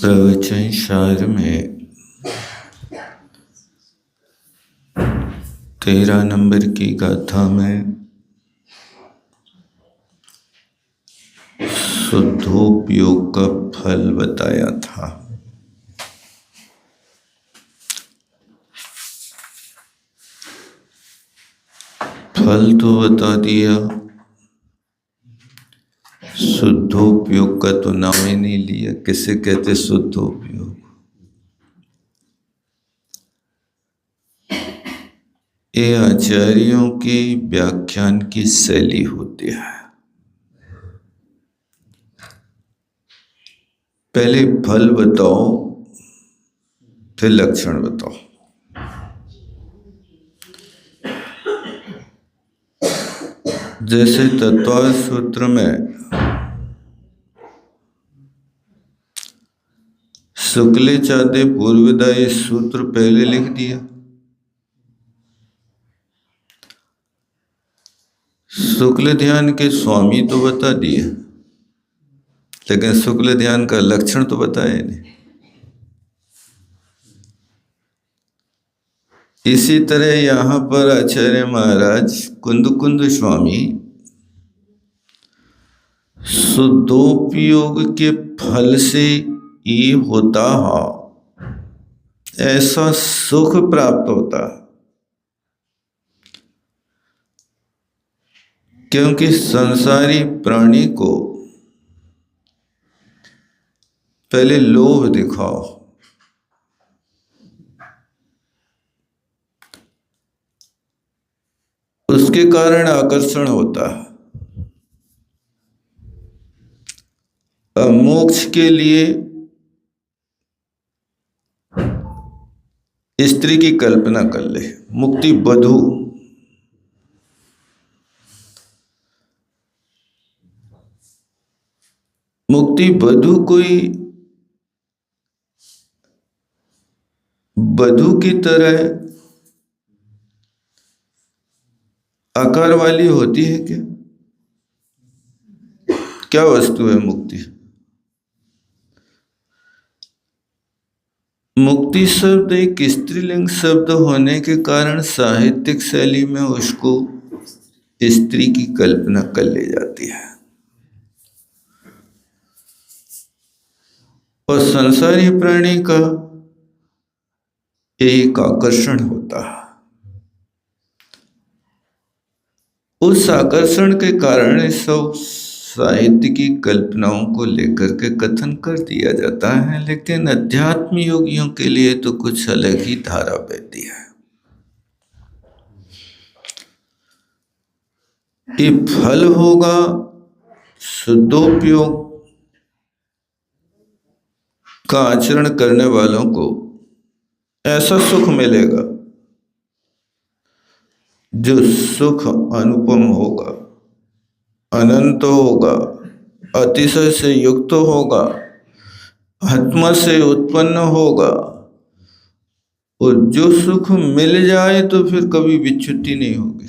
प्रवचन सार में 13 नंबर की गाथा में शुद्धोपयोग का फल बताया था। फल तो बता दिया, शुद्धोपयोग का तो नाम ही नहीं लिया। किसे कहते शुद्धोपयोग? ये आचार्यों की व्याख्यान की शैली होती है। पहले फल बताओ, फिर लक्षण बताओ। जैसे तत्व सूत्र में शुक्ल चादे पूर्वदायी सूत्र पहले लिख दिया। शुक्ल ध्यान के स्वामी तो बता दिए, लेकिन शुक्ल ध्यान का लक्षण तो बताया नहीं। इसी तरह यहाँ पर आचार्य महाराज कुंद स्वामी शुद्धोपयोग के फल से ये होता है, ऐसा सुख प्राप्त होता है। क्योंकि संसारी प्राणी को पहले लोभ दिखाओ, उसके कारण आकर्षण होता है। मोक्ष के लिए स्त्री की कल्पना कर ले, मुक्ति बधू। मुक्ति बधू कोई बधू की तरह आकार वाली होती है क्या? क्या वस्तु है मुक्ति? मुक्ति शब्द एक स्त्रीलिंग शब्द होने के कारण साहित्यिक शैली में उसको स्त्री की कल्पना कर ली जाती है। और संसारी प्राणी का एक आकर्षण होता है। उस आकर्षण के कारण सब साहित्य की कल्पनाओं को लेकर के कथन कर दिया जाता है, लेकिन अध्यात्म योगियों के लिए तो कुछ अलग ही धारा बहती है। ये फल होगा शुद्धोपयोग का आचरण करने वालों को, ऐसा सुख मिलेगा जो सुख अनुपम होगा, अनंत होगा, अतिशय से युक्त होगा, आत्मा से उत्पन्न होगा। और जो सुख मिल जाए तो फिर कभी विच्युति नहीं होगी।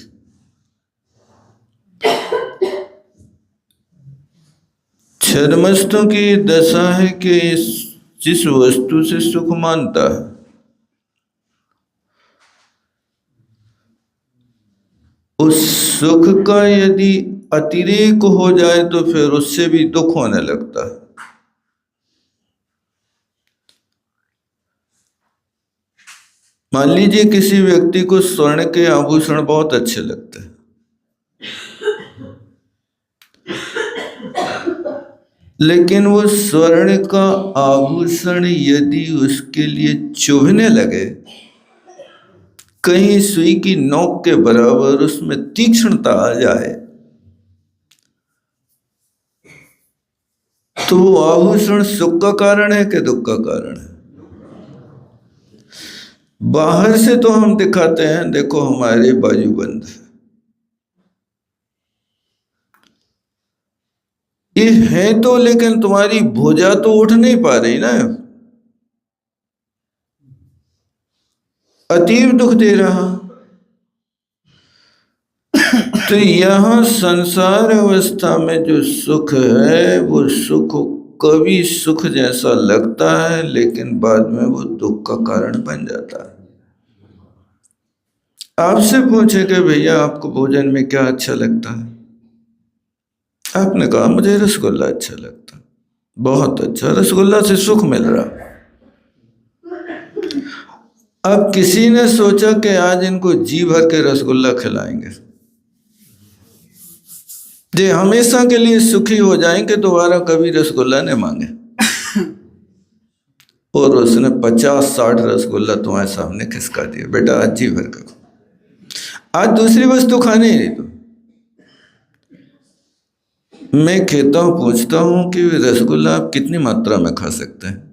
छद्मस्तों की दशा है कि जिस वस्तु से सुख मानता है उस सुख का यदि अतिरेक हो जाए तो फिर उससे भी दुख होने लगता है। मान लीजिए किसी व्यक्ति को स्वर्ण के आभूषण बहुत अच्छे लगते हैं, लेकिन वो स्वर्ण का आभूषण यदि उसके लिए चुभने लगे, कहीं सुई की नोक के बराबर उसमें तीक्ष्णता आ जाए, तो वो आभूषण सुख का कारण है कि दुख का कारण है? बाहर से तो हम दिखाते हैं, देखो हमारे बाजूबंद ये है तो, लेकिन तुम्हारी भुजा तो उठ नहीं पा रही ना, अतीव दुख दे रहा। तो यहाँ संसार अवस्था में जो सुख है वो सुख कभी सुख जैसा लगता है, लेकिन बाद में वो दुख का कारण बन जाता है। आपसे पूछे कि भैया आपको भोजन में क्या अच्छा लगता है, आपने कहा मुझे रसगुल्ला अच्छा लगता है। बहुत अच्छा, रसगुल्ला से सुख मिल रहा। अब किसी ने सोचा कि आज इनको जी भर के रसगुल्ला खिलाएंगे, जे हमेशा के लिए सुखी हो जाएंगे, दोबारा कभी रसगुल्ला नहीं मांगे। और उसने 50-60 रसगुल्ला तुम्हारे सामने खिसका दिया, बेटा आज जी भर का, आज दूसरी वस्तु खानी ही नहीं। तो मैं कहता हूं, पूछता हूं कि रसगुल्ला आप कितनी मात्रा में खा सकते हैं?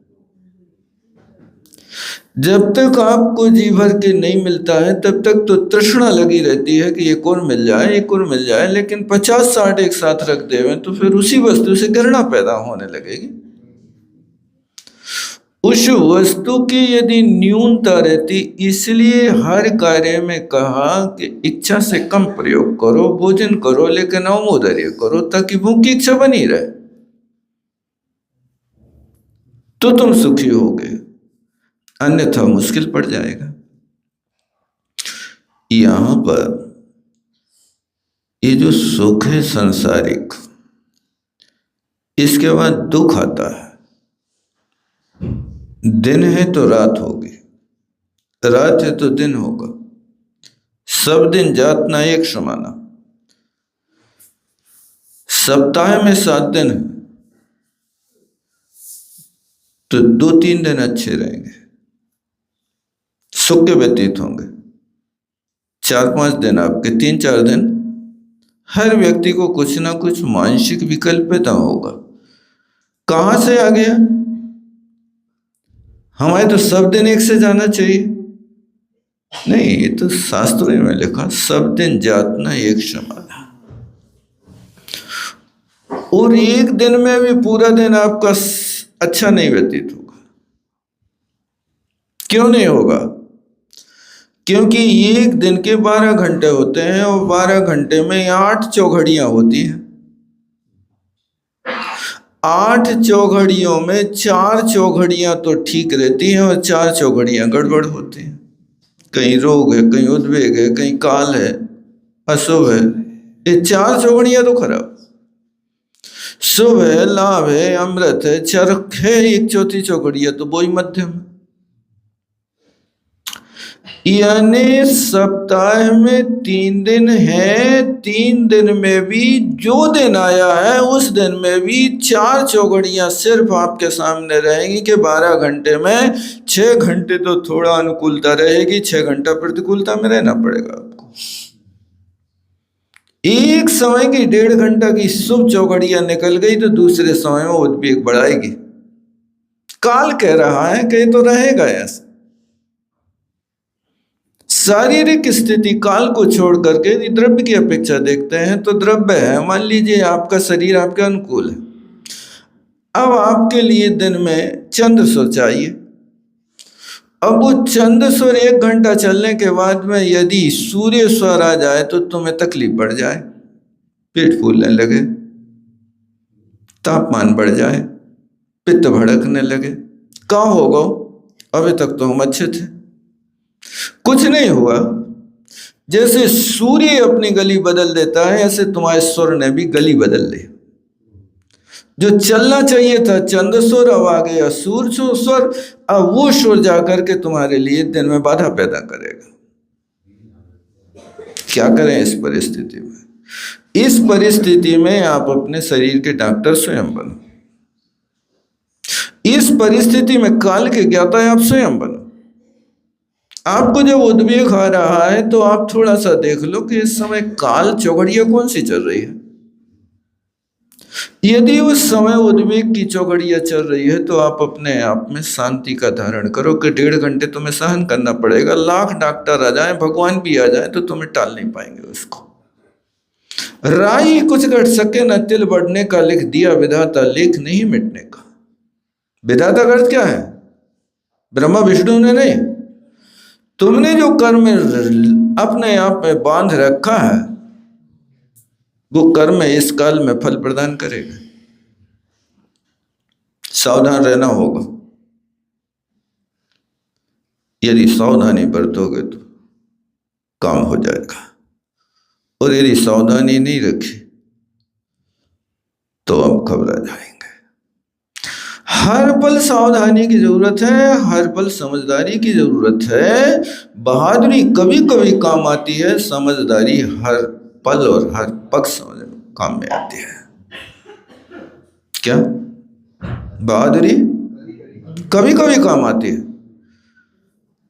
जब तक आपको जी भर के नहीं मिलता है तब तक तो तृष्णा लगी रहती है कि एक और मिल जाए, एक और मिल जाए। लेकिन 50-60 एक साथ रख देवे तो फिर उसी वस्तु से घृणा पैदा होने लगेगी। उस वस्तु की यदि न्यूनता रहती, इसलिए हर कार्य में कहा कि इच्छा से कम प्रयोग करो, भोजन करो लेकिन अवमोदर्य करो, ताकि भूख की इच्छा बनी रहे, तो तुम सुखी होगे, अन्यथा मुश्किल पड़ जाएगा। यहां पर ये जो सुख है सांसारिक, इसके बाद दुख आता है। दिन है तो रात होगी, रात है तो दिन होगा, सब दिन जात ना एक समाना। सप्ताह में 7 दिन है तो 2-3 दिन अच्छे रहेंगे, सुख के व्यतीत होंगे। 4-5 दिन आपके, 3-4 दिन हर व्यक्ति को कुछ ना कुछ मानसिक विकल्प पैदा होगा। कहां से आ गया? हमारे तो सब दिन एक से जाना चाहिए, नहीं, ये तो शास्त्रों में लिखा सब दिन जात ना एक समान। और एक दिन में भी पूरा दिन आपका अच्छा नहीं व्यतीत होगा। क्यों नहीं होगा? क्योंकि एक दिन के 12 घंटे होते हैं और 12 घंटे में 8 चौघड़ियां होती हैं। 8 चौघड़ियों में 4 चौघड़ियां तो ठीक रहती हैं और 4 चौघड़ियां गड़बड़ होती हैं। कहीं रोग है, कहीं उद्वेग है, कहीं काल है, अशुभ है। ये 4 चौघड़ियां तो खराब। शुभ है, लाभ है, अमृत है, चरक है, एक चौथी चौघड़िया तो वही मध्यम। यानी सप्ताह में 3 दिन है, 3 दिन में भी जो दिन आया है उस दिन में भी 4 चौघड़ियां सिर्फ आपके सामने रहेंगी कि 12 घंटे में 6 घंटे तो थोड़ा अनुकूलता रहेगी, 6 घंटा प्रतिकूलता में रहना पड़ेगा आपको। एक समय की 1.5 घंटा की शुभ चौघड़ियां निकल गई तो दूसरे समय में उद्वेग बढ़ाएगी। काल कह रहा है कि तो रहेगा ऐसा। शारीरिक स्थिति काल को छोड़ करके यदि द्रव्य की अपेक्षा देखते हैं तो द्रव्य है, मान लीजिए आपका शरीर आपके अनुकूल है। अब आपके लिए दिन में चंद्र सूर्य चाहिए। अब वो चंद्र सूर्य 1 घंटा चलने के बाद में यदि सूर्य स्वर आ जाए तो तुम्हें तकलीफ बढ़ जाए, पेट फूलने लगे, तापमान बढ़ जाए, पित्त भड़कने लगे। क्या होगा? अभी तक तो हम अच्छे थे, कुछ नहीं हुआ। जैसे सूर्य अपनी गली बदल देता है, ऐसे तुम्हारे स्वर ने भी गली बदल ली। जो चलना चाहिए था चंद्र स्वर, अब आ गया सूर्य स्वर। अब वो स्वर जाकर के तुम्हारे लिए दिन में बाधा पैदा करेगा। क्या करें इस परिस्थिति में? इस परिस्थिति में आप अपने शरीर के डॉक्टर स्वयं बनो। इस परिस्थिति में काल के ज्ञाता है, आप स्वयं बनो। आपको जब उद्वेग आ रहा है तो आप थोड़ा सा देख लो कि इस समय काल चौघड़िया कौन सी चल रही है। यदि उस समय उद्वेग की चौघड़िया चल रही है तो आप अपने आप में शांति का धारण करो कि 1.5 घंटे तुम्हें सहन करना पड़ेगा। लाख डॉक्टर आ जाए, भगवान भी आ जाए तो तुम्हें टाल नहीं पाएंगे उसको। राई कुछ घट सके न तिल बढ़ने का, लिख दिया विधाता लेख नहीं मिटने का। विधाता का अर्थ क्या है? ब्रह्मा विष्णु ने नहीं, तुमने जो कर्म अपने आप में बांध रखा है वो कर्म इस काल में फल प्रदान करेगा। सावधान रहना होगा। यदि सावधानी बरतोगे तो काम हो जाएगा, और यदि सावधानी नहीं रखी तो हम घबरा जाएंगे। हर पल सावधानी की जरूरत है, हर पल समझदारी की जरूरत है। बहादुरी कभी कभी काम आती है, समझदारी हर पल और हर पक्ष काम में आती है। क्या बहादुरी कभी कभी काम आती है?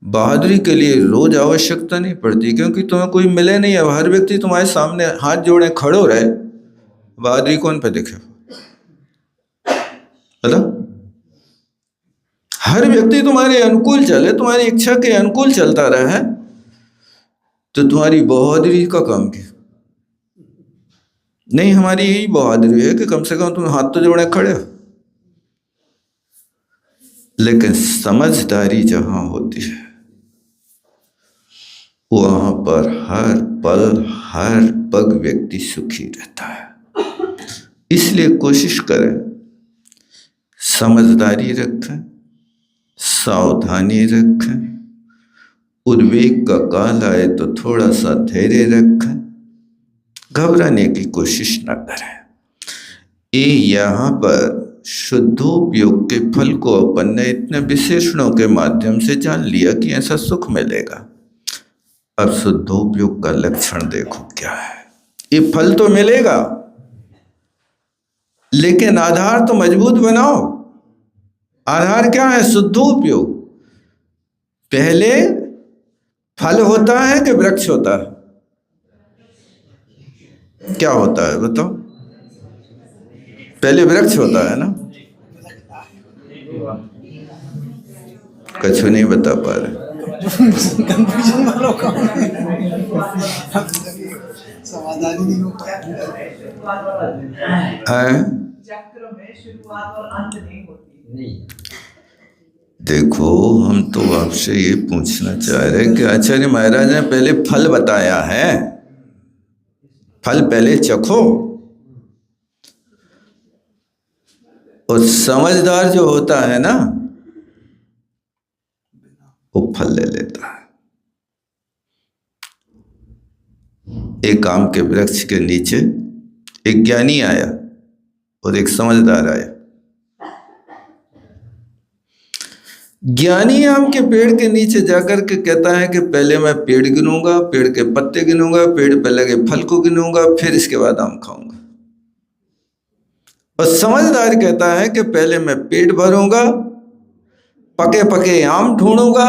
बहादुरी के लिए रोज आवश्यकता नहीं पड़ती, क्योंकि तुम्हें कोई मिले नहीं है। हर व्यक्ति तुम्हारे सामने हाथ जोड़े खड़ो रहे, बहादुरी कौन पे दिखे? मतलब हर व्यक्ति तुम्हारे अनुकूल चले, तुम्हारी इच्छा के अनुकूल चलता रहे, तो तुम्हारी बहादुरी का काम क्या? नहीं, हमारी यही बहादुरी है कि कम से कम तुम हाथ तो जोड़े खड़े हो। लेकिन समझदारी जहां होती है वहां पर हर पल हर पग व्यक्ति सुखी रहता है। इसलिए कोशिश करें, समझदारी रखें, सावधानी रखें, उद्वेग का काल आए तो थोड़ा सा धैर्य रखें, घबराने की कोशिश न करें। ये यहाँ पर शुद्धोपयोग के फल को अपन ने इतने विशेषणों के माध्यम से जान लिया कि ऐसा सुख मिलेगा। अब शुद्धोपयोग का लक्षण देखो क्या है। ये फल तो मिलेगा, लेकिन आधार तो मजबूत बनाओ। आधार क्या है? शुद्धोपयोग। पहले फल होता है कि वृक्ष होता है? क्या होता है बताओ? पहले वृक्ष होता है ना? कुछ नहीं बता पा रहे। देखो, हम तो आपसे ये पूछना चाह रहे हैं कि आचार्य महाराज ने पहले फल बताया है, फल पहले चखो। और समझदार जो होता है ना, वो फल ले लेता है। एक आम के वृक्ष के नीचे एक ज्ञानी आया और एक समझदार आया। ज्ञानी आम के पेड़ के नीचे जाकर के कहता है कि पहले मैं पेड़ गिनूंगा, पेड़ के पत्ते गिनूंगा, पेड़ पे लगे फल को गिनूंगा, फिर इसके बाद आम खाऊंगा। और समझदार कहता है कि पहले मैं पेट भरूंगा, पके पके आम ढूंढूंगा,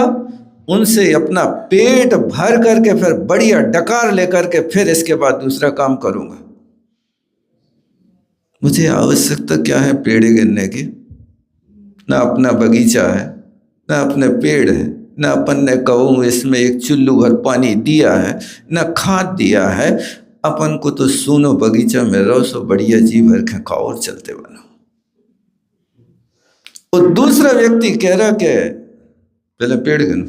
उनसे अपना पेट भर करके फिर बढ़िया डकार लेकर के फिर इसके बाद दूसरा काम करूंगा। मुझे आवश्यकता क्या है पेड़ गिनने की? ना अपना बगीचा है, ना अपने पेड़ है, ना अपन ने कहूँ इसमें एक चुल्लू भर पानी दिया है, ना खाद दिया है। अपन को तो सुनो बगीचा में रहो, सो बढ़िया जी भर के खाओ और चलते बनो। और दूसरा व्यक्ति कह रहा कि पहले पेड़ गिनो।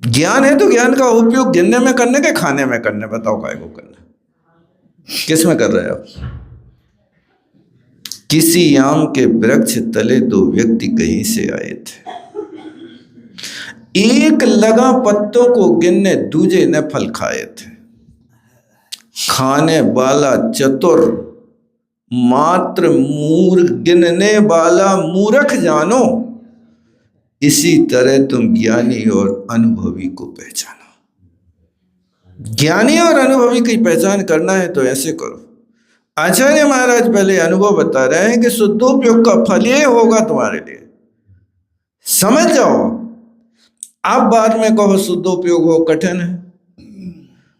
ज्ञान है तो ज्ञान का उपयोग गिनने में करने के खाने में करने? बताओ काय को करना? किस में कर रहे हो आप? किसी आम के वृक्ष तले दो व्यक्ति कहीं से आए थे। एक लगा पत्तों को गिनने, दूजे ने फल खाए थे। खाने वाला चतुर, मात्र गिनने वाला मूर्ख जानो। इसी तरह तुम ज्ञानी और अनुभवी को पहचानो। ज्ञानी और अनुभवी की पहचान करना है तो ऐसे करो। आचार्य महाराज पहले अनुभव बता रहे हैं कि शुद्धोपयोग का फल ये होगा तुम्हारे लिए, समझ जाओ। आप बाद में कहो शुद्धोपयोग हो कठिन है,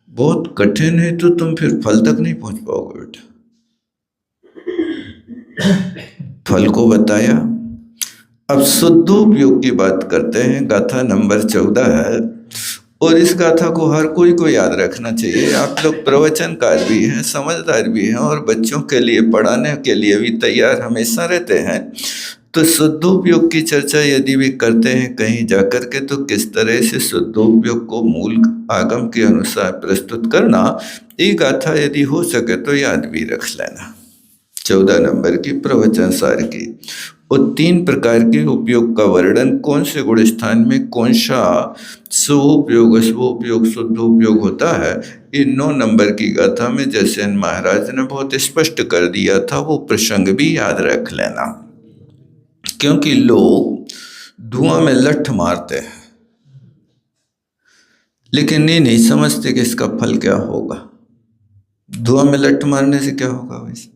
बहुत कठिन है, तो तुम फिर फल तक नहीं पहुंच पाओगे बेटा। फल को बताया। अब शुद्धोपयोग की बात करते हैं। गाथा नंबर 14 है और इस गाथा को हर कोई को याद रखना चाहिए। आप लोग प्रवचनकार भी हैं, समझदार भी हैं और बच्चों के लिए पढ़ाने के लिए भी तैयार हमेशा रहते हैं। तो शुद्धोपयोग की चर्चा यदि भी करते हैं कहीं जाकर के, तो किस तरह से शुद्धोपयोग को मूल आगम के अनुसार प्रस्तुत करना, ये गाथा यदि हो सके तो याद भी रख लेना। 14 नंबर की प्रवचन सार की। और 3 प्रकार के उपयोग का वर्णन, कौन से गुण स्थान में कौन सा शुभ उपयोग, अशुभ उपयोग, शुद्ध उपयोग होता है, ये 9 नंबर की गाथा में जयसेन महाराज ने बहुत स्पष्ट कर दिया था। वो प्रसंग भी याद रख लेना, क्योंकि लोग धुआं में लठ मारते हैं लेकिन ये नहीं समझते कि इसका फल क्या होगा। धुआं में लठ मारने से क्या होगा? वैसे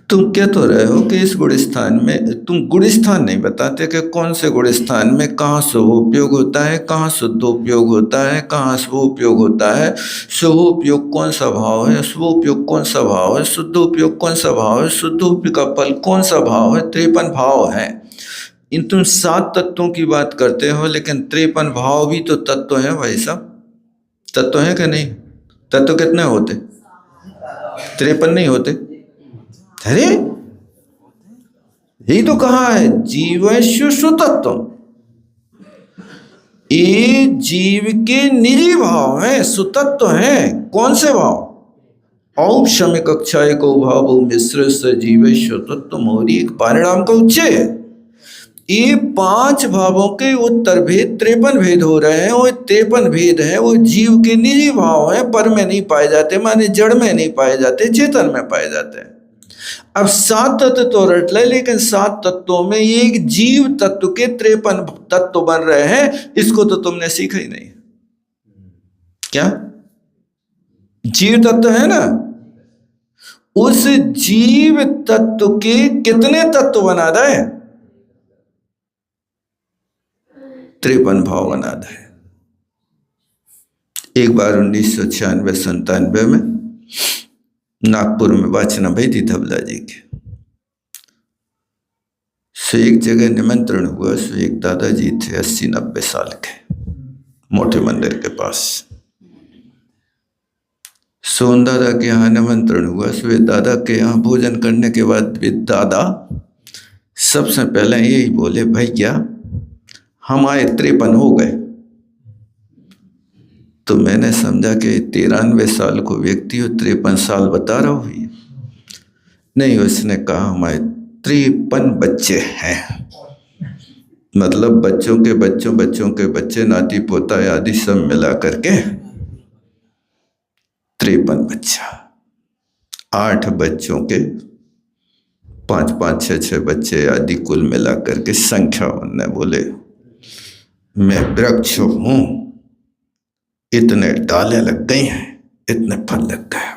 तुम कह तो रहे हो कि इस गुण स्थान में, तुम गुण स्थान नहीं बताते कि कौन से गुण स्थान में कहाँ शुभ उपयोग होता है, कहाँ शुद्ध उपयोग होता है, कहाँ अशुभ उपयोग होता है। शुभ उपयोग कौन सा भाव है, अशुभ उपयोग कौन सा भाव है, शुद्ध उपयोग कौन सा भाव है, शुद्ध उपयोग का फल कौन सा भाव है। 53 भाव है। इन तुम 7 तत्वों की बात करते हो, लेकिन 53 भाव भी तो तत्व हैं भाई साहब। तत्व हैं कि नहीं? तत्व कितने होते? 53 नहीं होते? अरे यही तो कहा है, जीवस्व सुतत्व। ये जीव के निजी भाव हैं, सुतत्व हैं। कौन से भाव? औपशमिक कक्षाए को भाव मिश्र से जीवस्व तत्व मोरी एक परिणाम का उच्चय है। ये 5 भावों के उत्तर भेद 53 भेद हो रहे हैं। वो 53 भेद है, वो जीव के निजी भाव हैं, पर में नहीं पाए जाते, माने जड़ में नहीं पाए जाते, चेतन में पाए जाते हैं। अब 7 तत्व तो रट ले, लेकिन 7 तत्वों में एक जीव तत्व के 53 तत्व बन रहे हैं। इसको तो तुमने सीखा ही नहीं। क्या जीव तत्व है ना? उस जीव तत्व के कितने तत्व बना दे? 53 भाव बना दे। एक बार 1996-97 में नागपुर में वाचना भई थी धबला जी के। सो एक जगह निमंत्रण हुआ। सो एक दादाजी थे 80-90 साल के, मोटे मंदिर के पास। सोन दादा के यहाँ निमंत्रण हुआ। सो दादा के यहाँ भोजन करने के बाद भी दादा सबसे पहले यही बोले, भैया हमारे 53 हो गए। तो मैंने समझा कि 93 साल को व्यक्ति हो, 53 साल बता रहा हूँ। नहीं, उसने कहा हमारे 53 बच्चे हैं, मतलब बच्चों के बच्चों, बच्चों के बच्चे, नाती पोता आदि सब मिला करके 53 बच्चा। 8 बच्चों के 5-5, 6-6 बच्चे आदि कुल मिला करके संख्या। उन्होंने बोले मैं वृक्ष हूं, इतने डालें लग गई हैं, इतने फल लग गए।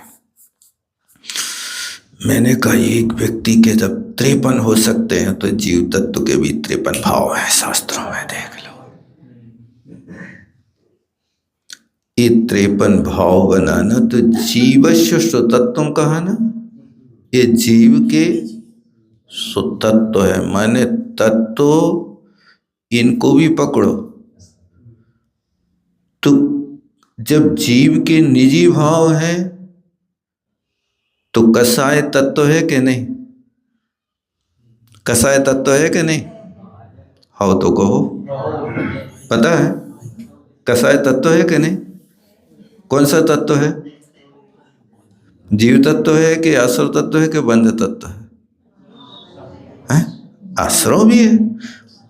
मैंने कहा एक व्यक्ति के जब 53 हो सकते हैं तो जीव तत्व के भी 53 भाव हैं शास्त्रों में, देख लो। ये 53 भाव बनाना तो जीवस्व सुतत्व कहा ना। ये जीव के सुतत्व है, माने तत्व। इनको भी पकड़ो तो जब जीव के निजी भाव है तो कसाय तत्व है कि नहीं? कसाय तत्व है कि नहीं? हो तो कहो, पता है कसाय तत्व है कि नहीं? कौन सा तत्व है? जीव तत्व है कि आश्रव तत्व है कि बंध तत्व है? आश्रव भी है।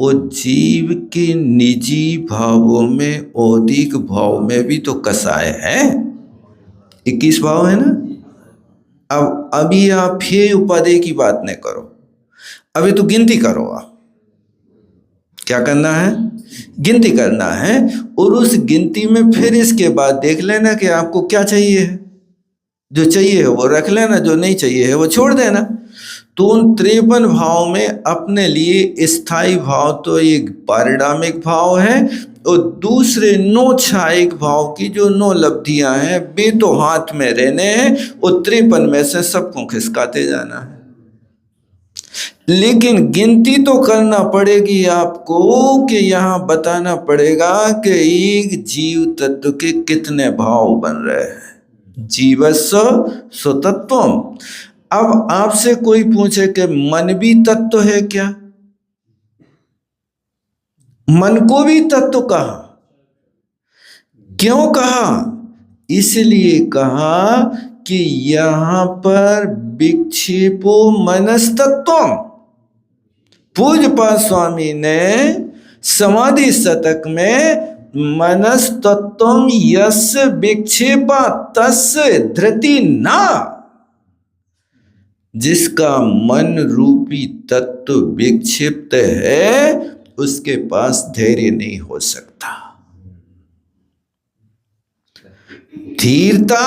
वो जीव के निजी भावों में, औदिक भाव में भी तो कसाय है। 21 भाव है ना। अब अभी आप हे उपादेय की बात नहीं करो, अभी तो गिनती करो। आप क्या करना है? गिनती करना है। और उस गिनती में फिर इसके बाद देख लेना कि आपको क्या चाहिए है। जो चाहिए है वो रख लेना, जो नहीं चाहिए है वो छोड़ देना। तो उन 53 भाव में अपने लिए स्थायी भाव तो एक पारिणामिक भाव है, और दूसरे 9 छायिक भाव की जो 9 लब्धियां हैं वे तो हाथ में रहने हैं। और 53 में से सबको खिसकाते जाना है। लेकिन गिनती तो करना पड़ेगी आपको, कि यहाँ बताना पड़ेगा कि एक जीव तत्व के कितने भाव बन रहे हैं। जीवस्व सुतत्वम। अब आपसे कोई पूछे कि मन भी तत्व है क्या? मन को भी तत्व कहा। क्यों कहा? इसलिए कहा कि यहां पर विक्षेपो मनस्तत्व, पूज्यपाद स्वामी ने समाधि शतक में मनस्तत्व यस्य विक्षेपा तस्य धृति ना, जिसका मन रूपी तत्व विक्षिप्त है उसके पास धैर्य नहीं हो सकता। धीरता,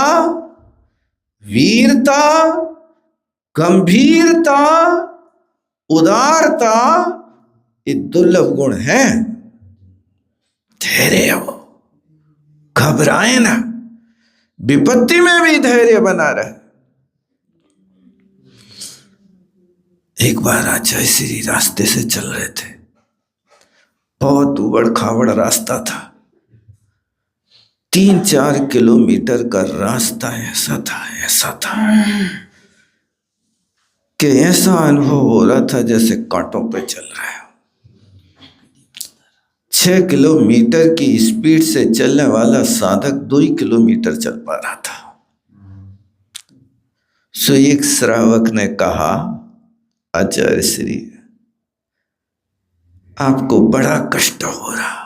वीरता, गंभीरता, उदारता, ये दुर्लभ गुण हैं। धैर्य हो, घबराए ना, विपत्ति में भी धैर्य बना रहे। एक बार आचार्य श्री रास्ते से चल रहे थे, बहुत उबड़ खाबड़ रास्ता था, 3-4 किलोमीटर का रास्ता ऐसा था कि ऐसा अनुभव हो रहा था जैसे कांटों पे चल रहा है। 6 किलोमीटर की स्पीड से चलने वाला साधक 2 ही किलोमीटर चल पा रहा था। सो एक श्रावक ने कहा, आचार्य श्री आपको बड़ा कष्ट हो रहा,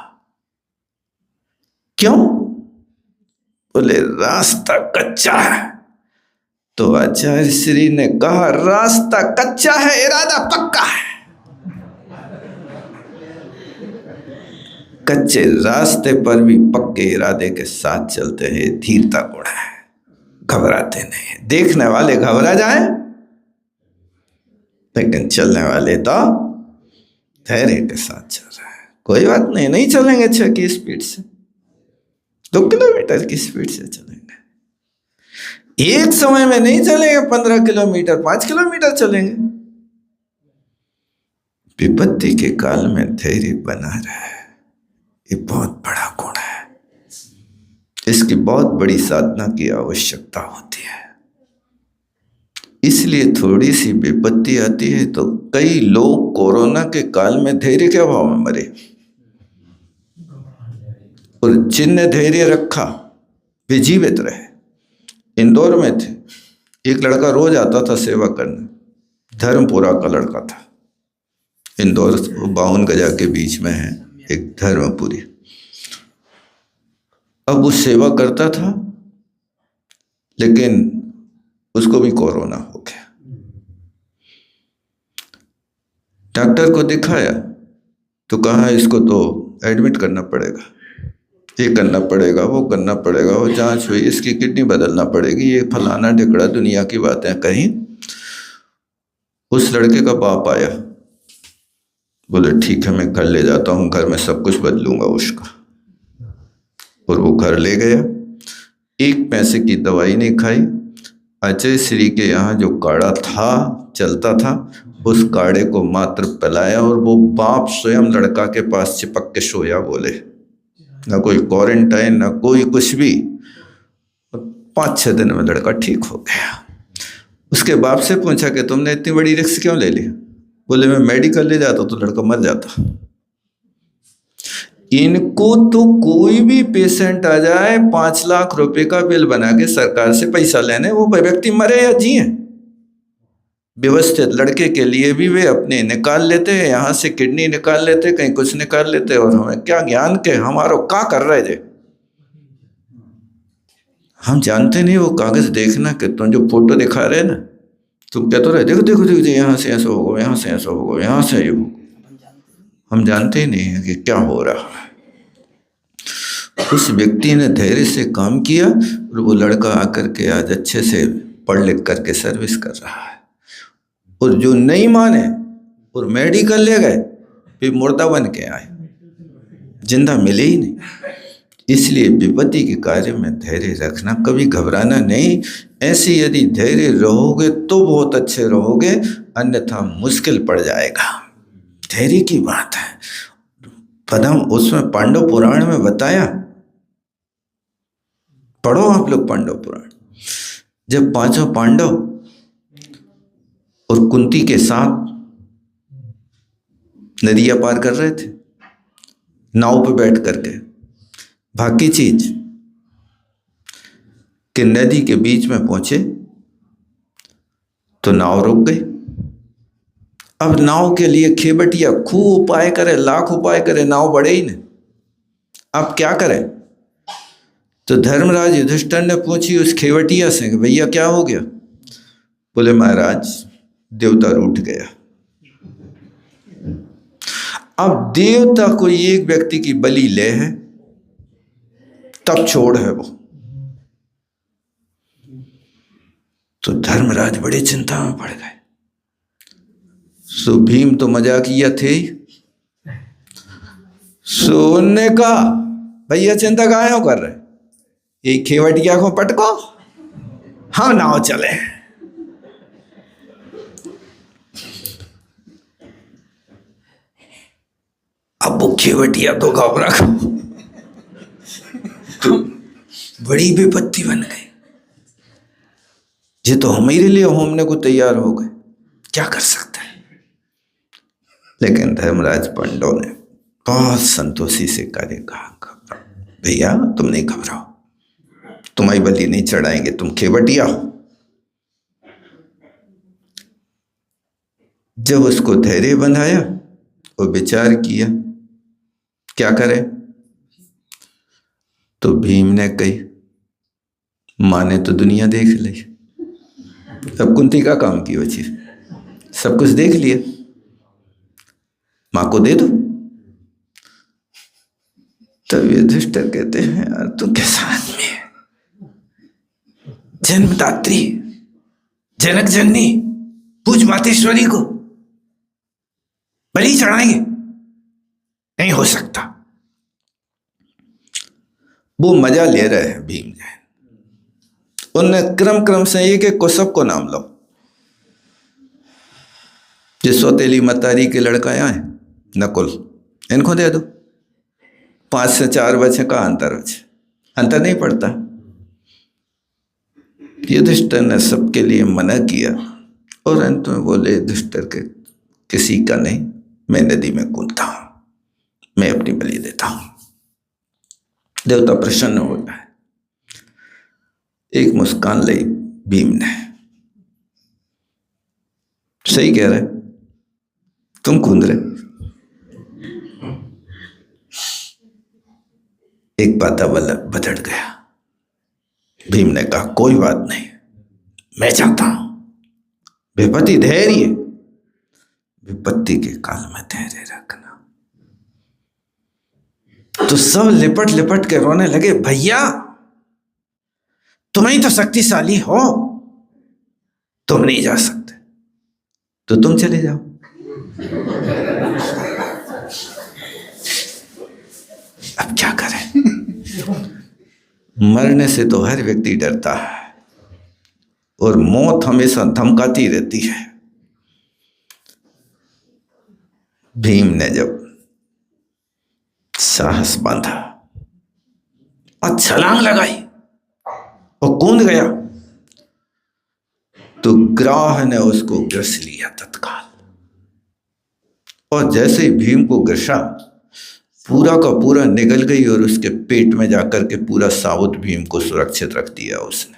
क्यों? बोले रास्ता कच्चा है। तो आचार्य श्री ने कहा, रास्ता कच्चा है, इरादा पक्का है। कच्चे रास्ते पर भी पक्के इरादे के साथ चलते हैं, धीरता गुण है, घबराते नहीं। देखने वाले घबरा जाए, लेकिन चलने वाले तो धैर्य के साथ चल रहे हैं। कोई बात नहीं, नहीं चलेंगे 6 की स्पीड से, 2 किलोमीटर की स्पीड से चलेंगे। एक समय में नहीं चलेंगे 15 किलोमीटर, 5 किलोमीटर चलेंगे। विपत्ति के काल में धैर्य बना रहे, ये बहुत बड़ा गुण है। इसकी बहुत बड़ी साधना की आवश्यकता होती है। इसलिए थोड़ी सी विपत्ति आती है तो कई लोग कोरोना के काल में धैर्य के अभाव में मरे, और जिनने धैर्य रखा वे जीवित रहे। इंदौर में थे, एक लड़का रोज आता था सेवा करने, धर्मपुरा का लड़का था। इंदौर 52 गजा के बीच में है एक धर्मपुरी। अब वो सेवा करता था, लेकिन उसको भी कोरोना हो गया। डॉक्टर को दिखाया तो कहा इसको तो एडमिट करना पड़ेगा, ये करना पड़ेगा, वो करना पड़ेगा, वो जांच हुई, इसकी किडनी बदलना पड़ेगी, ये फलाना ढिकड़ा दुनिया की बातें कहीं। उस लड़के का बाप आया, बोले ठीक है मैं घर ले जाता हूँ, घर में सब कुछ बदलूंगा उसका। और वो घर ले गया, 1 पैसे की दवाई नहीं खाई। आचार्य श्री के यहाँ जो काढ़ा था, चलता था, उस काढ़े को मात्र पिलाया, और वो बाप स्वयं लड़का के पास चिपक के सोया। बोले ना कोई क्वारंटाइन, ना कोई कुछ भी। 5-6 दिन में लड़का ठीक हो गया। उसके बाप से पूछा कि तुमने इतनी बड़ी रिस्क क्यों ले ली? बोले मैं मेडिकल ले जाता तो लड़का मर जाता। इनको तो कोई भी पेशेंट आ जाए, 5 लाख रुपए का बिल बना के सरकार से पैसा लेने, वो व्यक्ति मरे या जिए, व्यवस्थित लड़के के लिए भी वे अपने निकाल लेते हैं, यहाँ से किडनी निकाल लेते, कहीं कुछ निकाल लेते, और हमें क्या ज्ञान के हमारो क्या कर रहे थे। हम जानते नहीं। वो कागज देखना कि तुम जो फोटो दिखा रहे ना, तुम कहते रहे देखो देखो देखो, यहाँ से ऐसा होगा, यहाँ से ऐसा होगा, यहाँ से ये होगा। हम जानते ही नहीं है कि क्या हो रहा है। उस व्यक्ति ने धैर्य से काम किया, और वो लड़का आकर के आज अच्छे से पढ़ लिख करके सर्विस कर रहा है। और जो नहीं माने और मेडिकल ले गए, फिर मुर्दा बन के आए, जिंदा मिले ही नहीं। इसलिए विपत्ति के कार्य में धैर्य रखना, कभी घबराना नहीं। ऐसे यदि धैर्य रहोगे तो बहुत अच्छे रहोगे, अन्यथा मुश्किल पड़ जाएगा। धैर्य की बात है। पदम उसमें पांडव पुराण में बताया, पढ़ो आप लोग पांडव पुराण। जब 5 पांडव और कुंती के साथ नदियां पार कर रहे थे नाव पे बैठ करके, भाग्य चीज कि नदी के बीच में पहुंचे तो नाव रुक गई। अब नाव के लिए खेवटिया खूब उपाय करे, लाख उपाय करे, नाव बढ़े ही नहीं। अब क्या करें? तो धर्मराज युधिष्ठिर ने पूछी उस खेवटिया से कि भैया क्या हो गया? बोले महाराज देवता रूठ गया। अब देवता को एक व्यक्ति की बलि ले है तब छोड़ है वो। तो धर्मराज बड़ी चिंता में पड़ गए। सो भीम तो मजाकिया थे ही। सो उनने कहा भैया चिंता काहे कर रहे, ये खेवटिया को पटको, हम नाव चले। अब वो खेवटिया तो घबरा तो बड़ी विपत्ति बन गई। ये तो हमारे लिए होमने को तैयार हो गए, क्या कर सकते हैं। लेकिन धर्मराज पांडव ने बहुत संतोषी से कहा भैया तुम नहीं घबराओ, तुम्हारी बलि नहीं चढ़ाएंगे, तुम खेवटिया हो। जब उसको धैर्य बंधाया और विचार किया क्या करे, तो भीम ने कही माँ ने तो दुनिया देख ली, अब कुंती का काम की बची, सब कुछ देख लिया, माँ को दे दो। तब युधिष्ठिर कहते हैं यार तू कैसा आदमी है, जन्मदात्री जनक जननी पूज मातेश्वरी को बलि चढ़ाएंगे, नहीं हो सकता। वो मजा ले रहे हैं भीम जैन। उनने क्रम से एक एक को सबको नाम लो। जिस सौतेली मतारी के लड़का आए नकुल, इनको दे दो। 5 से 4 बच्चे का अंतर नहीं पड़ता। युधिष्ठिर ने सबके लिए मना किया और अंत में बोले युधिष्ठिर के किसी का नहीं, मैं नदी में कूदता हूं, मैं अपनी बलि देता हूं। देवता प्रसन्न हो गए। एक मुस्कान ली भीम ने, सही कह रहे तुम कूद रहे। एक पाता बदड़ गया। भीम ने कहा कोई बात नहीं, मैं चाहता हूं। विपत्ति धैर्य, विपत्ति के काल में धैर्य रखना। तो सब लिपट लिपट के रोने लगे, भैया तुम ही तो शक्तिशाली हो, तुम नहीं जा सकते तो तुम चले जाओ। अब क्या करें? मरने से तो हर व्यक्ति डरता है और मौत हमेशा धमकाती रहती है। भीम ने जब साहस बांधा और छलांग लगाई और कूद गया तो ग्राह ने उसको ग्रस लिया तत्काल। और जैसे ही भीम को ग्रसा, पूरा का पूरा निगल गई और उसके पेट में जाकर के पूरा साबुत भीम को सुरक्षित रख दिया उसने।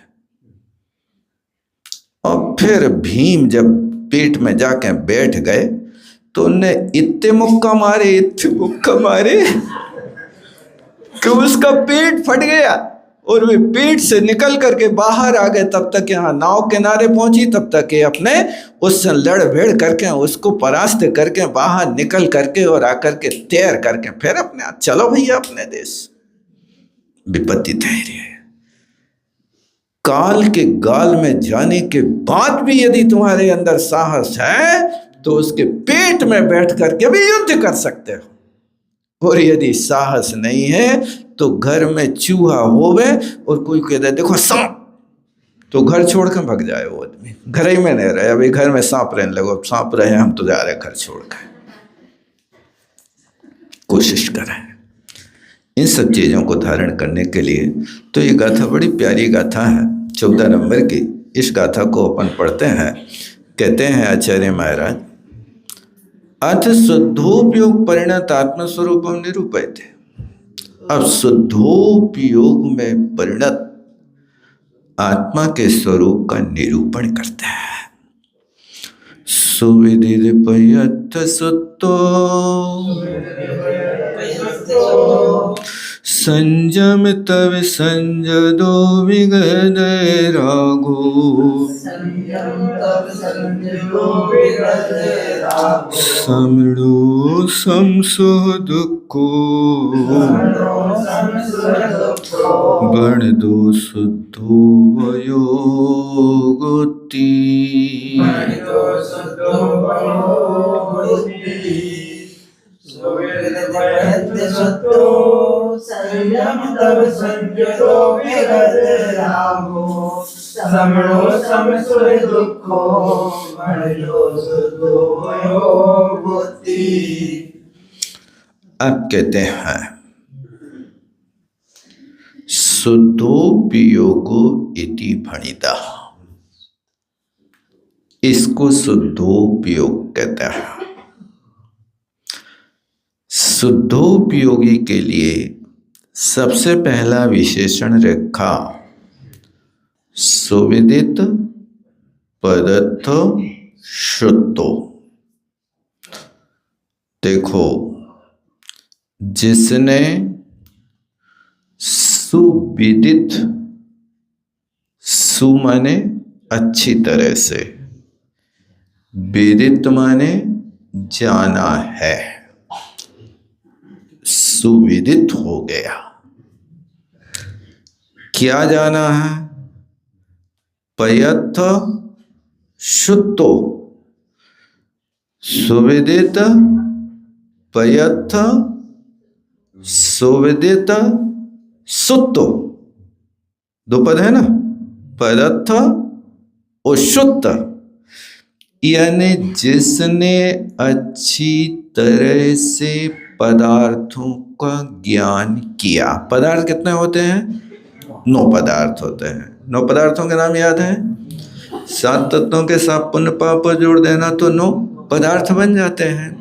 और फिर भीम जब पेट में जाके बैठ गए तो उनने इतने मुक्का मारे कि उसका पेट फट गया और वे पेट से निकल करके बाहर आ गए। तब तक यहाँ नाव किनारे पहुंची, तब तक ये अपने उससे लड़ भिड़ करके उसको परास्त करके बाहर निकल करके और आकर के तैर करके फिर अपने चलो भैया अपने देश। विपत्ति धैर्य है। काल के गाल में जाने के बाद भी यदि तुम्हारे अंदर साहस है तो उसके पेट में बैठ करके भी युद्ध कर सकते हो। और यदि साहस नहीं है तो घर में चूहा होवे और कोई कह दे देखो सांप, तो घर छोड़ कर भग जाए वो आदमी। घर ही में नहीं रहे, अभी घर में सांप रहने लगो, सांप रहे हम तो जा रहे घर छोड़ कर। कोशिश करें इन सब चीज़ों को धारण करने के लिए। तो ये गाथा बड़ी प्यारी गाथा है, 14 नंबर की। इस गाथा को अपन पढ़ते हैं। कहते हैं आचार्य महाराज, अथ शुद्धोपयोग परिणत आत्मस्वरूपम निरूपयते। अब शुद्धोपयोग में परिणत आत्मा के स्वरूप का निरूपण करता है। सुविदित सुतो संयम तव संजदो विगद रागो समणो समसो दुखो बण दो शुद्धो वयोगोती अब कहते हैं शुद्धोपयोगो इति भणिता। इसको शुद्धोपयोग कहते हैं। शुद्धोपयोगी के लिए सबसे पहला विशेषण रखा सुविदित पदार्थ शुद्धो। देखो, जिसने सुविदित, सु माने अच्छी तरह से, विदित माने जाना है, सुविदित हो गया। क्या जाना है? पयथ शुद्धो, सुविदित पयथ सुविदित शुद्धो, दो पद है ना, पदार्थ और शुद्ध। यानी जिसने अच्छी तरह से पदार्थों का ज्ञान किया। पदार्थ कितने होते हैं? 9 पदार्थ होते हैं। 9 पदार्थों के नाम याद है? 7 तत्वों के साथ पुण्य पाप जोड़ देना तो 9 पदार्थ बन जाते हैं।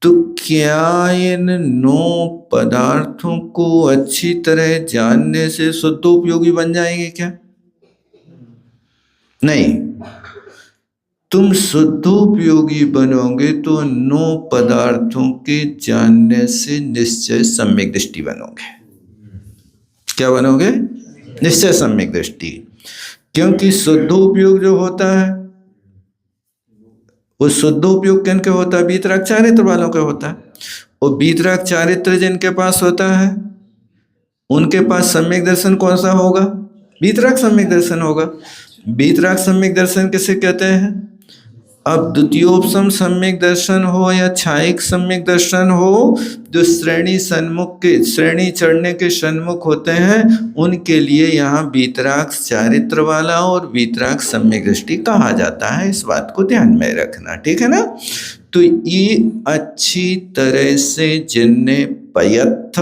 तो क्या इन 9 पदार्थों को अच्छी तरह जानने से शुद्धोपयोगी बन जाएंगे क्या? नहीं। तुम शुद्धोपयोगी बनोगे तो 9 पदार्थों के जानने से निश्चय सम्यक दृष्टि बनोगे। क्या बनोगे? निश्चय सम्यक दृष्टि। क्योंकि शुद्धोपयोग जो होता है वो शुद्धोपयोग किनके होता है? वीतराग चारित्र वालों का होता है। और वीतराग चारित्र जिनके पास होता है उनके पास सम्यक दर्शन कौन सा होगा? वीतराग सम्यक दर्शन होगा। वीतराग सम्यक दर्शन किसे कहते हैं? अब द्वितीयोपसम सम्यक दर्शन हो या छायिक सम्यक दर्शन हो, जो श्रेणी सन्मुख के, श्रेणी चढ़ने के सन्मुख होते हैं, उनके लिए यहाँ वीतराग चारित्र वाला और वीतराग सम्यक दृष्टि कहा जाता है। इस बात को ध्यान में रखना, ठीक है ना। तो ये अच्छी तरह से जिनने पयथ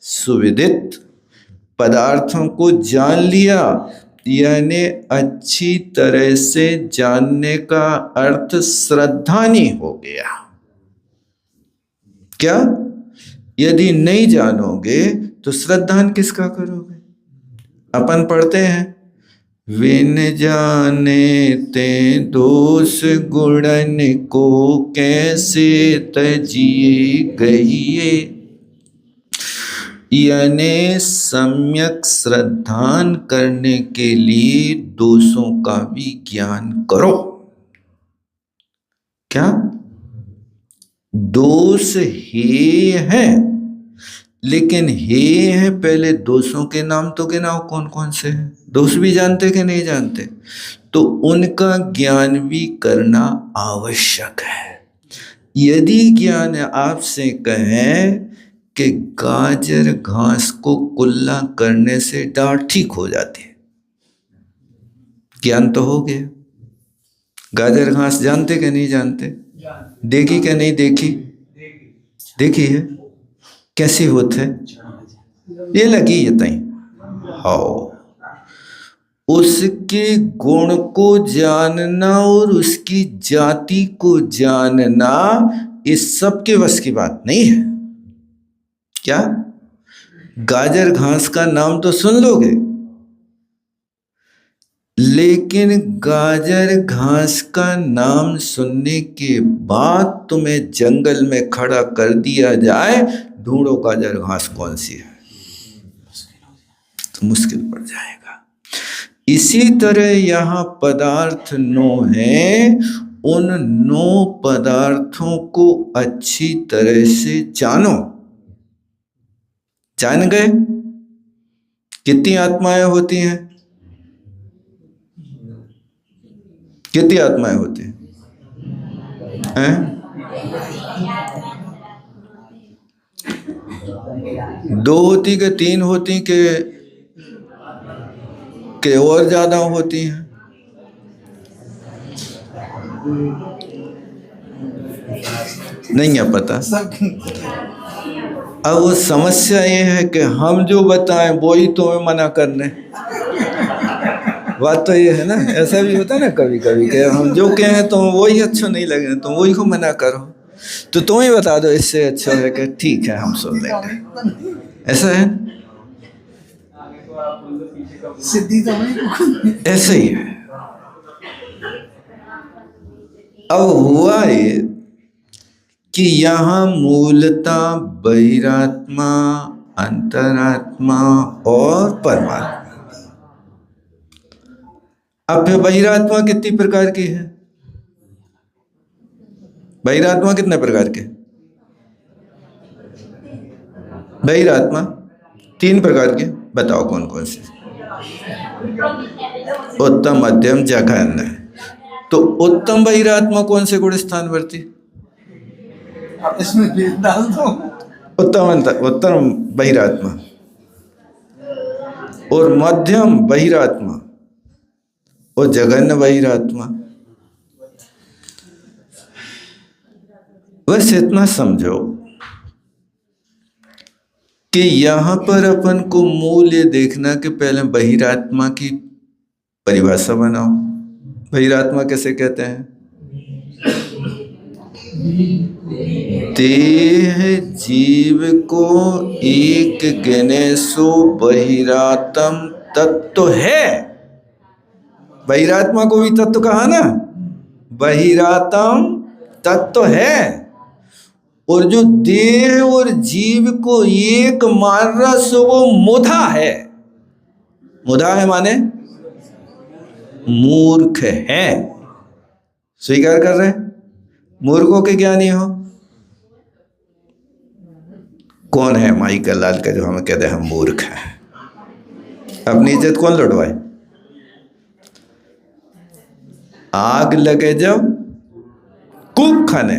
सुविदित पदार्थों को जान लिया, यानी अच्छी तरह से जानने का अर्थ श्रद्धानी हो गया। क्या? यदि नहीं जानोगे तो श्रद्धान किसका करोगे? अपन पढ़ते हैं, विन जाने ते दोष गुणन को कैसे तजिए गहिए। यानी सम्यक श्रद्धान करने के लिए दोषों का भी ज्ञान करो। क्या? दोष हे हैं, लेकिन हे हैं पहले दोषों के नाम तो गिनाओ कौन कौन से हैं। दोष भी जानते कि नहीं जानते? तो उनका ज्ञान भी करना आवश्यक है। यदि ज्ञान आपसे कहें कि गाजर घास को कुल्ला करने से डांठ ठीक हो जाती है, ज्ञान तो हो गया। गाजर घास जानते कि नहीं जानते? देखी कि नहीं देखी? देखी है। कैसी होते? ये लगी ये तई हाओ। उसके गुण को जानना और उसकी जाति को जानना इस सब के वश की बात नहीं है। क्या? गाजर घास का नाम तो सुन लोगे, लेकिन गाजर घास का नाम सुनने के बाद तुम्हें जंगल में खड़ा कर दिया जाए, ढूंढो गाजर घास कौन सी है, तो मुश्किल पड़ जाएगा। इसी तरह यहाँ पदार्थ 9 हैं, उन 9 पदार्थों को अच्छी तरह से जानो। जान गए? कितनी आत्माएं होती हैं? कितनी आत्माएं होती हैं? दो होती के 3 होती के और ज्यादा होती हैं? नहीं है पता। अब वो समस्या ये है कि हम जो बताएं वो ही तुम्हें मना करने। बात तो ये है ना, ऐसा भी होता है ना कभी कभी कि हम जो कहें तो वही अच्छा नहीं लगे, तुम वही को मना करो, तो तुम ही बता दो इससे अच्छा है कि ठीक है हम सुन लेंगे। ऐसा है, ऐसे ही है। अब हुआ ये कि यहाँ मूलता बहिरात्मा, अंतरात्मा और परमात्मा। अब फिर बहिरात्मा कितनी प्रकार की है? बहिरात्मा कितने प्रकार के? बहिरात्मा 3 प्रकार के, बताओ कौन कौन से? उत्तम, मध्यम, जघन्य। तो उत्तम बहिरात्मा कौन से गुण स्थान वर्ती? इसमें डाल दो। उत्तम बहिरात्मा और मध्यम बहिरात्मा और जघन्य बहिरात्मा। बस इतना समझो कि यहां पर अपन को मूल्य देखना कि पहले बहिरात्मा की परिभाषा बनाओ। बहिरात्मा कैसे कहते हैं? देह जीव को एक गिने सो बहिरात्म तत्व है। बहिरात्मा को भी तत्व कहा ना, बहिरात्म तत्व है। और जो देह और जीव को एक मान रहा सो वो मुधा है। मुधा है माने मूर्ख है। स्वीकार कर रहे हैं? मूर्खों के ज्ञानी हो। कौन है माई का लाल का जो हमें कहते हैं हम मूर्ख हैं? अपनी इज्जत कौन लुटवाए? आग लगे जब कूप खाने,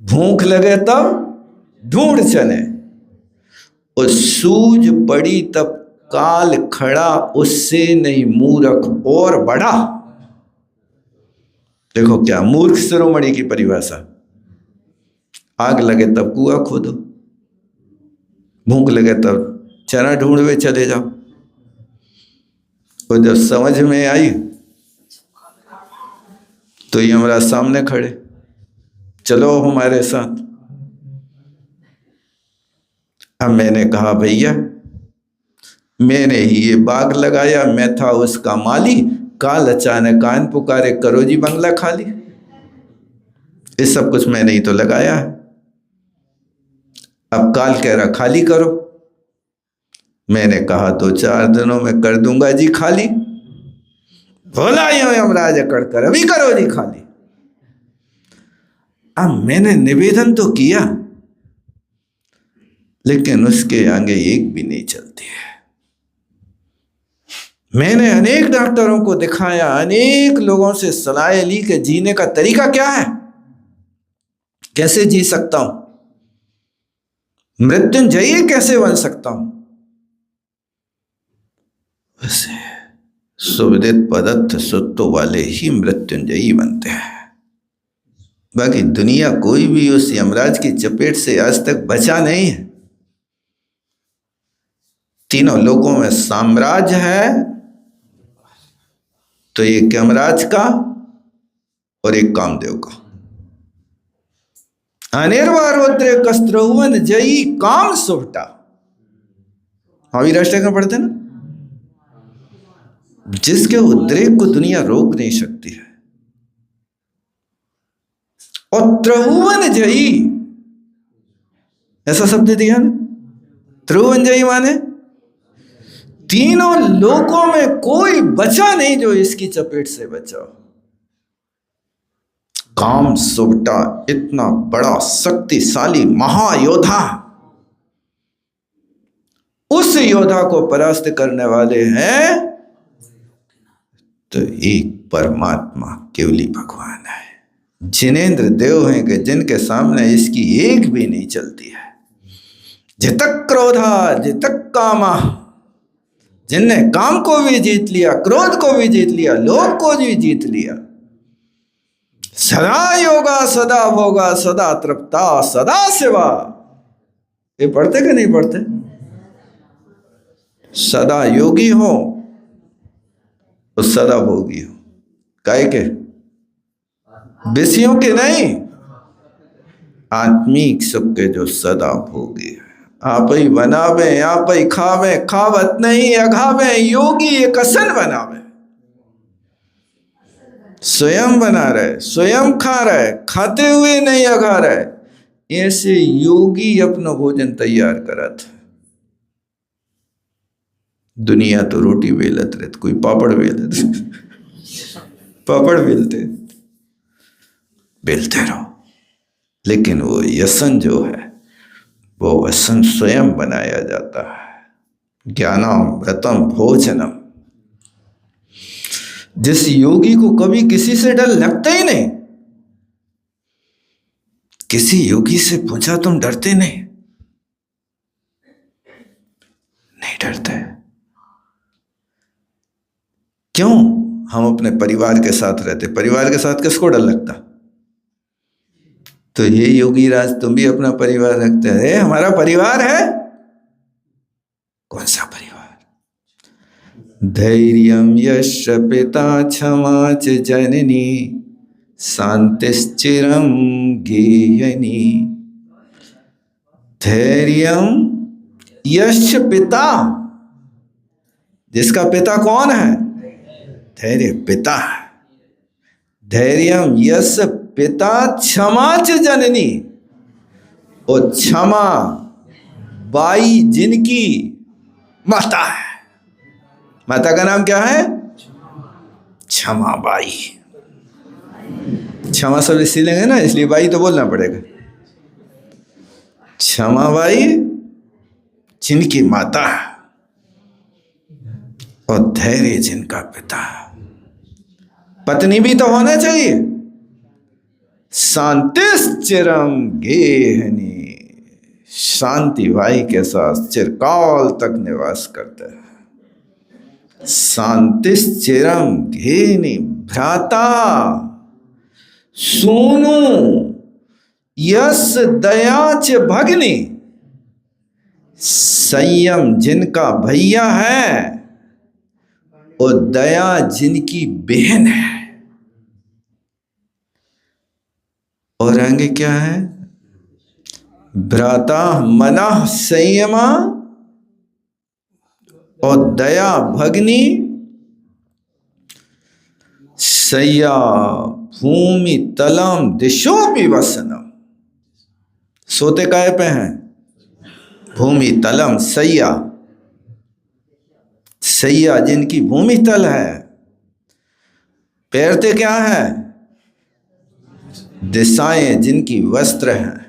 भूख लगे तब ढूंढ चने, और सूझ पड़ी तब काल खड़ा, उससे नहीं मूर्ख और बड़ा। देखो क्या मूर्ख शिरोमणि की परिभाषा। आग लगे तब कुआं खोदो, भूख लगे तब चना ढूंढवे चले जाओ। और जब समझ में आई तो ये हमारा सामने खड़े, चलो हमारे साथ। अब मैंने कहा भैया मैंने ही ये बाग लगाया, मैं था उसका माली। काल अचानक कान पुकारे, करो जी बंगला खाली। ये सब कुछ मैंने ही तो लगाया है। अब काल कह रहा खाली करो। मैंने कहा 2-4 दिनों में कर दूंगा जी खाली। बोला यमराज अकड़ कर, अभी करो जी खाली। अब मैंने निवेदन तो किया, लेकिन उसके आगे एक भी नहीं चलती है। मैंने अनेक डॉक्टरों को दिखाया, अनेक लोगों से सलाह ली कि जीने का तरीका क्या है, कैसे जी सकता हूं, मृत्युंजयी कैसे बन सकता हूं। वैसे सुविदित पदार्थ सुत्तो वाले ही मृत्युंजयी बनते हैं। बाकी दुनिया कोई भी उस यमराज की चपेट से आज तक बचा नहीं है। तीनों लोगों में साम्राज्य है, तो एक यमराज का और एक कामदेव का। अनिर्वाण रुद्र कस्त्रवन जयी काम सुभटा। अभी राष्ट्र में पढ़ते ना, जिसके उद्रेक को दुनिया रोक नहीं सकती है। और त्रिभुवन जयी, ऐसा शब्द दिया ना, त्रिभुवन जयी माने तीनों लोकों में कोई बचा नहीं जो इसकी चपेट से बचा। काम सुबटा इतना बड़ा शक्तिशाली महायोद्धा, उस योद्धा को परास्त करने वाले हैं तो एक परमात्मा केवली भगवान है। जिनेंद्र देव हैं कि जिनके सामने इसकी एक भी नहीं चलती है। जितक क्रोधा जितक कामा, जिनने काम को भी जीत लिया, क्रोध को भी जीत लिया, लोभ को भी जीत लिया। सदा योगा सदा भोगा सदा तृप्ता सदा सेवा, ये पढ़ते कि नहीं पढ़ते? सदा योगी हो और सदा भोगी हो। काहे के? विषयों के नहीं, आत्मिक सुख के जो सदा भोगी है। आप ही बनावे आप ही खावे, खावत नहीं अघावे, योगी एक असन बनावे। स्वयं बना रहे, स्वयं खा रहे, खाते हुए नहीं अघा रहे। ऐसे योगी अपना भोजन तैयार करा था। दुनिया तो रोटी बेलत रहती, कोई पापड़ बेलत पापड़ बेलते रहो, लेकिन वो यसन जो है वो वसन स्वयं बनाया जाता है। ज्ञानामृतम भोजनम। जिस योगी को कभी किसी से डर लगता ही नहीं, किसी योगी से पूछा तुम डरते नहीं डरते। क्यों? हम अपने परिवार के साथ रहते, परिवार के साथ किसको डर लगता? तो ये योगी राज तुम भी अपना परिवार रखते हैं। हमारा परिवार है, कौन सा परिवार? धैर्यं यस्य पिता क्षमा च जननी शांतिश्चिरं गेयनी। धैर्यं यस्य पिता, जिसका पिता कौन है? धैर्य पिता। धैर्यं यस्य पिता क्षमा च जननी, और क्षमा बाई जिनकी माता है। माता का नाम क्या है? क्षमा बाई। क्षमा सब इसी लेंगे ना, इसलिए बाई तो बोलना पड़ेगा। क्षमा बाई जिनकी माता और धैर्य जिनका पिता। पत्नी भी तो होना चाहिए। शांतिश्चिरं गेहनी, शांति भाई के साथ चिरकाल तक निवास करते हैं। शांतिश्चिरं गेहनी। भ्राता सोनू यस दया च भगनी, संयम जिनका भैया है और दया जिनकी बहन है। और आगे क्या है? भ्राता मनः संयमा और दया भगनी। सय्या भूमि तलम दिशो विवसनम। सोते काय पे हैं? भूमि तलम सय्या। सय्या जिनकी भूमि तल है, पैरते क्या है? दिशाएं जिनकी वस्त्र हैं।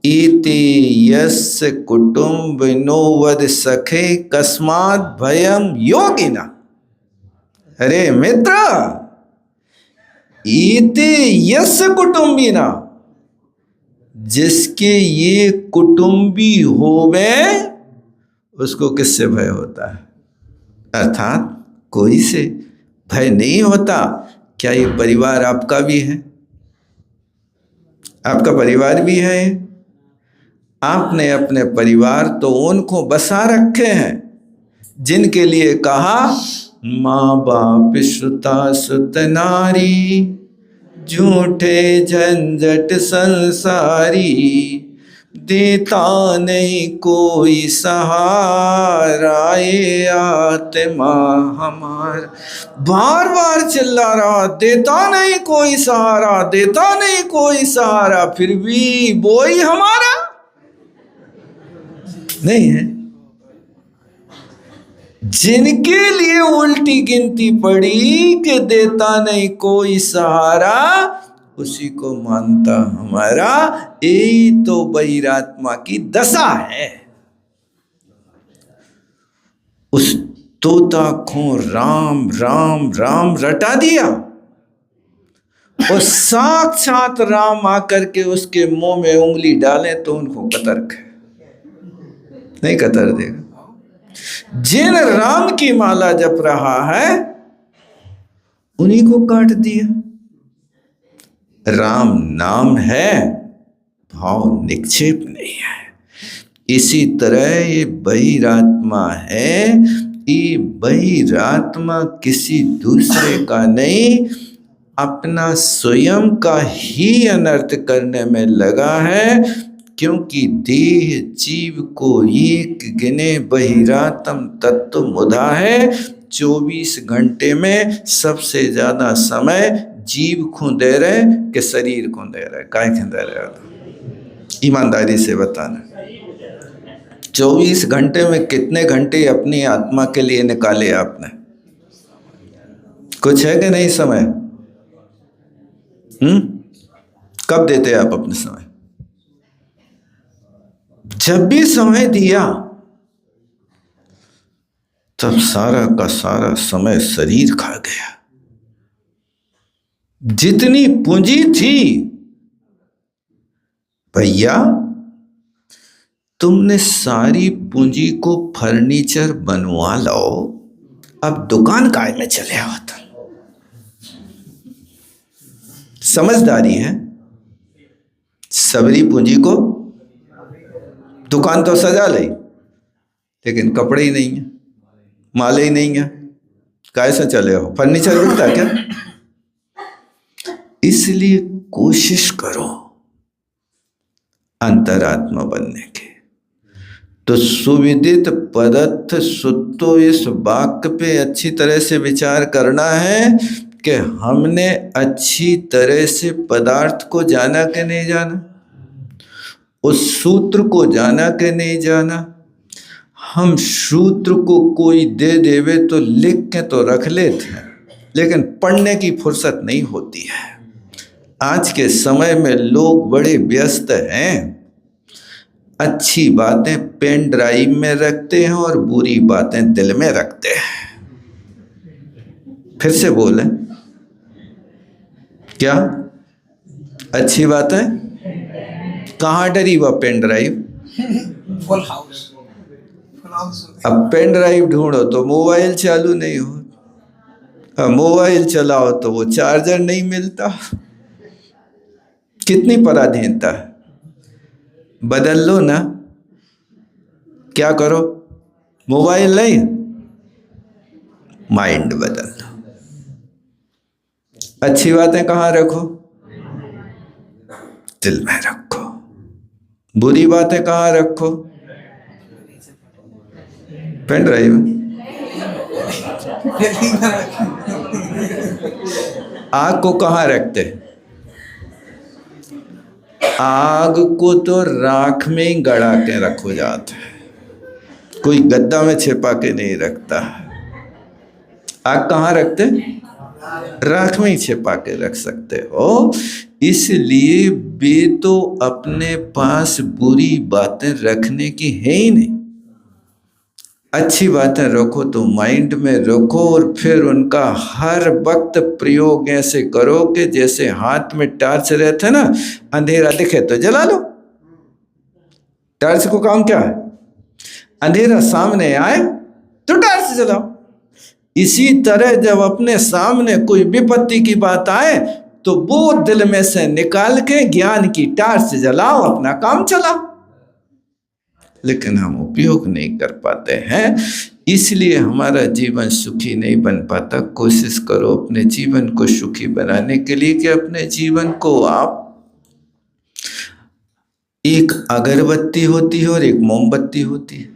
इति यस्य कुटुंबिनो वद सखे कस्मात् भयं योगिना। अरे मित्र, इति यस्य कुटुंबिना, जिसके ये कुटुंबी होवे उसको किससे भय होता है? अर्थात कोई से भय नहीं होता। क्या ये परिवार आपका भी है? आपका परिवार भी है। आपने अपने परिवार तो उनको बसा रखे हैं जिनके लिए कहा माँ बाप श्रुता सुत नारी, झूठे झंझट संसारी, देता नहीं कोई सहारा, ये आत्मा हमारा। बार बार चिल्ला रहा, देता नहीं कोई सहारा, देता नहीं कोई सहारा, फिर भी वो ही हमारा नहीं है। जिनके लिए उल्टी गिनती पड़ी कि देता नहीं कोई सहारा, उसी को मानता हमारा। यही तो बहिरात्मा की दशा है। उस तोता को राम राम राम रटा दिया और साक्षात राम आकर के उसके मुंह में उंगली डाले तो उनको कतर नहीं कतर देगा। जिन राम की माला जप रहा है उन्हीं को काट दिया। राम नाम है, भाव निक्षेप नहीं है। इसी तरह ये बहिरात्मा है। ये बहिरात्मा किसी दूसरे का नहीं, अपना स्वयं का ही अनर्थ करने में लगा है। क्योंकि देह जीव को एक गिने बहिरात्म तत्व मुधा है। 24 घंटे में सबसे ज्यादा समय जीव को दे रहे कि शरीर को दे रहे? काय को दे रहे? ईमानदारी से बताना। 24 घंटे में कितने घंटे अपनी आत्मा के लिए निकाले आपने? कुछ है कि नहीं समय? कब देते आप अपने समय? जब भी समय दिया तब सारा का सारा समय शरीर खा गया। जितनी पूंजी थी भैया, तुमने सारी पूंजी को फर्नीचर बनवा लो, अब दुकान काय में चले होता। समझदारी है। सबरी पूंजी को दुकान तो सजा ली, लेकिन कपड़े ही नहीं है, माले ही नहीं है, कैसे चले हो? फर्नीचर बिकता क्या? इसलिए कोशिश करो अंतरात्मा बनने की। तो सुविदित पदार्थ सुतो, इस वाक्य पे अच्छी तरह से विचार करना है कि हमने अच्छी तरह से पदार्थ को जाना कि नहीं जाना, उस सूत्र को जाना कि नहीं जाना। हम सूत्र को कोई दे देवे तो लिख के तो रख लेते हैं, लेकिन पढ़ने की फुर्सत नहीं होती है। आज के समय में लोग बड़े व्यस्त हैं। अच्छी बातें पेन ड्राइव में रखते हैं और बुरी बातें दिल में रखते हैं। फिर से बोलें, क्या अच्छी बात है? कहाँ डरी वह पेन ड्राइव? Full house. अब पेन ड्राइव ढूंढो तो मोबाइल चालू नहीं हो, मोबाइल चलाओ तो वो चार्जर नहीं मिलता। कितनी पराधीनता है। बदल लो ना। क्या करो? मोबाइल नहीं, माइंड बदल लो। अच्छी बातें कहाँ रखो? दिल में रखो। बुरी बातें कहाँ रखो? Pen drive. आग को कहाँ रखते? आग को तो राख में ही गड़ा के रखो जाता है, कोई गद्दा में छिपा के नहीं रखता। आग कहाँ रखते? राख में ही छिपा के रख सकते हो। इसलिए वे तो अपने पास बुरी बातें रखने की है ही नहीं। अच्छी बातें रखो तो माइंड में रखो और फिर उनका हर वक्त प्रयोग ऐसे करो कि जैसे हाथ में टार्च रहता है ना, अंधेरा दिखे तो जला लो। टार्च को काम क्या है? अंधेरा सामने आए तो टार्च जलाओ। इसी तरह जब अपने सामने कोई विपत्ति की बात आए तो वो दिल में से निकाल के ज्ञान की टार्च जलाओ, अपना काम चलाओ। लेकिन हम उपयोग नहीं कर पाते हैं, इसलिए हमारा जीवन सुखी नहीं बन पाता। कोशिश करो अपने जीवन को सुखी बनाने के लिए कि अपने जीवन को आप एक अगरबत्ती होती है और एक मोमबत्ती होती है।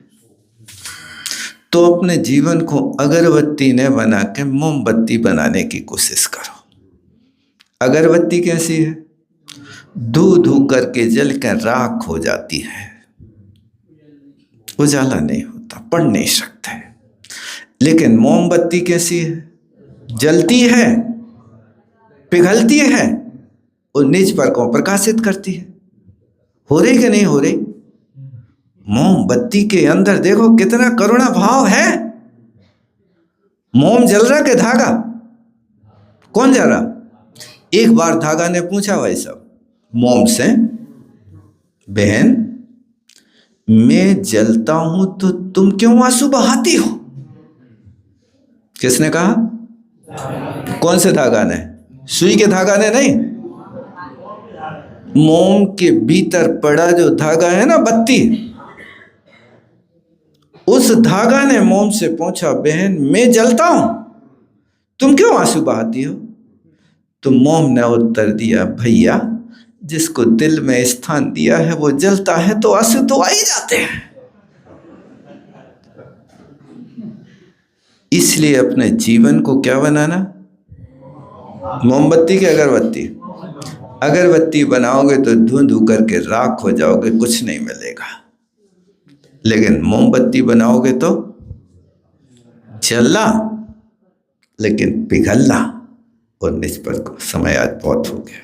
तो अपने जीवन को अगरबत्ती ने बना के मोमबत्ती बनाने की कोशिश करो। अगरबत्ती कैसी है? धू धू करके जल कर राख हो जाती है, उजाला नहीं होता, पढ़ नहीं सकते। लेकिन मोमबत्ती कैसी है? जलती है, पिघलती है और निज पर को प्रकाशित करती है। हो रही कि नहीं हो रही? मोमबत्ती के अंदर देखो कितना करुणा भाव है। मोम जल रहा कि धागा? कौन जल रहा? एक बार धागा ने पूछा भाई साहब मोम से, बहन मैं जलता हूं तो तुम क्यों आंसू बहाती हो? किसने कहा? कौन से धागा ने? सुई के धागा ने नहीं, मोम के भीतर पड़ा जो धागा है ना, बत्ती, उस धागा ने मोम से पूछा, बहन मैं जलता हूं तुम क्यों आंसू बहाती हो? तो मोम ने उत्तर दिया, भैया जिसको दिल में स्थान दिया है वो जलता है तो आंसू तो आ ही जाते हैं। इसलिए अपने जीवन को क्या बनाना? मोमबत्ती की अगरबत्ती? अगरबत्ती बनाओगे तो धू धू करके राख हो जाओगे, कुछ नहीं मिलेगा। लेकिन मोमबत्ती बनाओगे तो जलना लेकिन पिघलना। और निष्फल को समय आज बहुत हो गया।